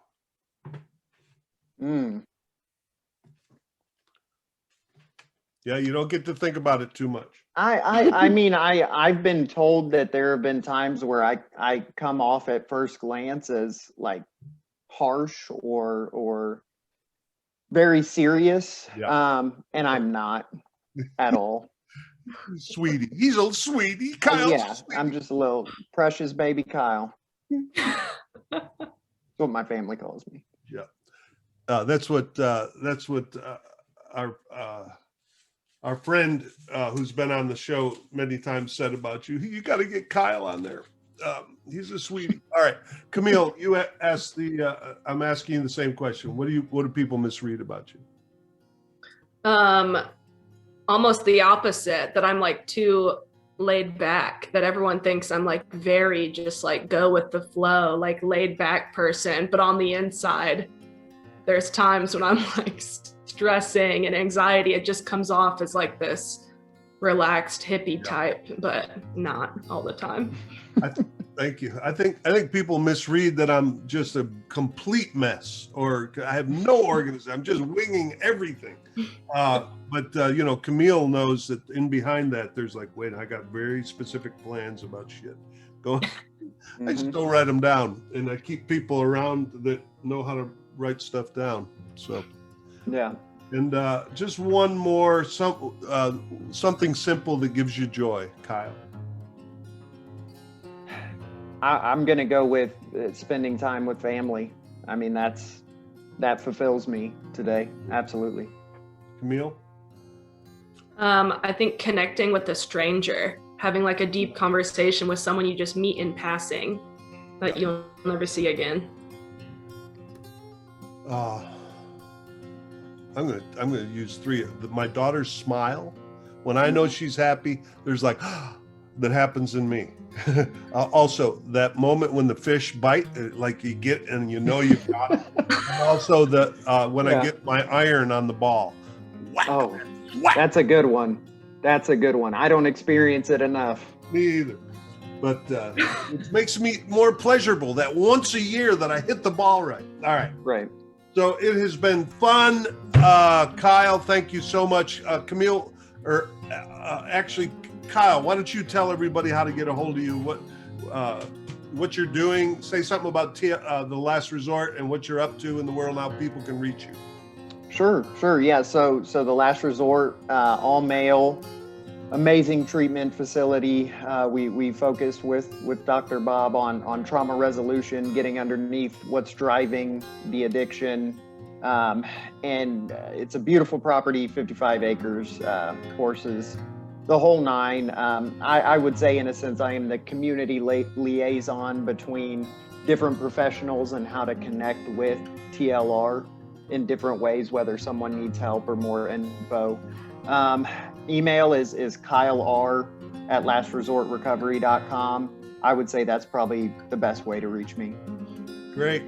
Yeah, you don't get to think about it too much. I mean, I've been told that there have been times where I come off at first glance as like harsh or very serious. Yeah. And I'm not at all. Sweetie. He's a sweetie. Kyle's yeah, a sweetie. I'm just a little precious baby Kyle. That's what my family calls me. our friend who's been on the show many times said about you, you got to get Kyle on there. He's a sweetie. All right, Camille, you asked I'm asking you the same question. What do people misread about you? Almost the opposite, that I'm like too laid back, that everyone thinks I'm like very just like go with the flow, like laid back person. But on the inside, there's times when I'm like stressing and anxiety. It just comes off as like this relaxed hippie type, but not all the time. Thank you. I think people misread that I'm just a complete mess, or I have no organization. I'm just winging everything. But Camille knows that in behind that, there's like, wait, I got very specific plans about shit. I just don't write them down, and I keep people around that know how to write stuff down. So, yeah. And just one more, something simple that gives you joy, Kyle. I'm going to go with spending time with family. I mean, that fulfills me today. Absolutely. Camille? I think connecting with a stranger, having like a deep conversation with someone you just meet in passing that you'll never see again. I'm gonna use three. My daughter's smile. When I know she's happy, there's like that happens in me. Also, that moment when the fish bite, like you get and you know you've got it. And also when I get my iron on the ball. Whack, oh, whack. That's a good one. That's a good one. I don't experience it enough. Me either. But it makes me more pleasurable that once a year that I hit the ball right. All right. Right. So it has been fun. Kyle, thank you so much. Camille, actually, Kyle, why don't you tell everybody how to get a hold of you, what you're doing, say something about the Last Resort and what you're up to in the world, how people can reach you. Sure. Yeah. So the Last Resort, all male, amazing treatment facility. We focus with Dr. Bob on trauma resolution, getting underneath what's driving the addiction. And it's a beautiful property, 55 acres, courses, the whole nine. I would say, in a sense, I am the community liaison between different professionals and how to connect with TLR in different ways, whether someone needs help or more info. Email is kyler@lastresortrecovery.com. I would say that's probably the best way to reach me. Great.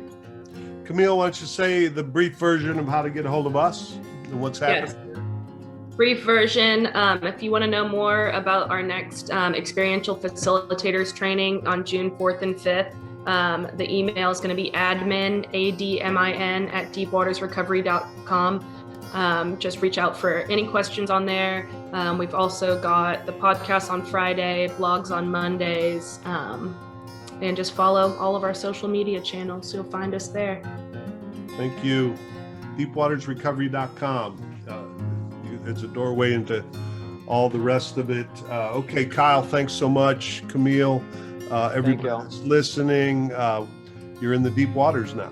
Camille, why don't you say the brief version of how to get a hold of us and what's happening? Yes. Brief version, if you want to know more about our next experiential facilitators training on June 4th and 5th, the email is going to be admin, @deepwatersrecovery.com. Just reach out for any questions on there. We've also got the podcast on Friday, blogs on Mondays, and just follow all of our social media channels. You'll find us there. Thank you. Deepwatersrecovery.com. It's a doorway into all the rest of it. Okay, Kyle, thanks so much. Camille, everybody that's listening, you're in the deep waters now.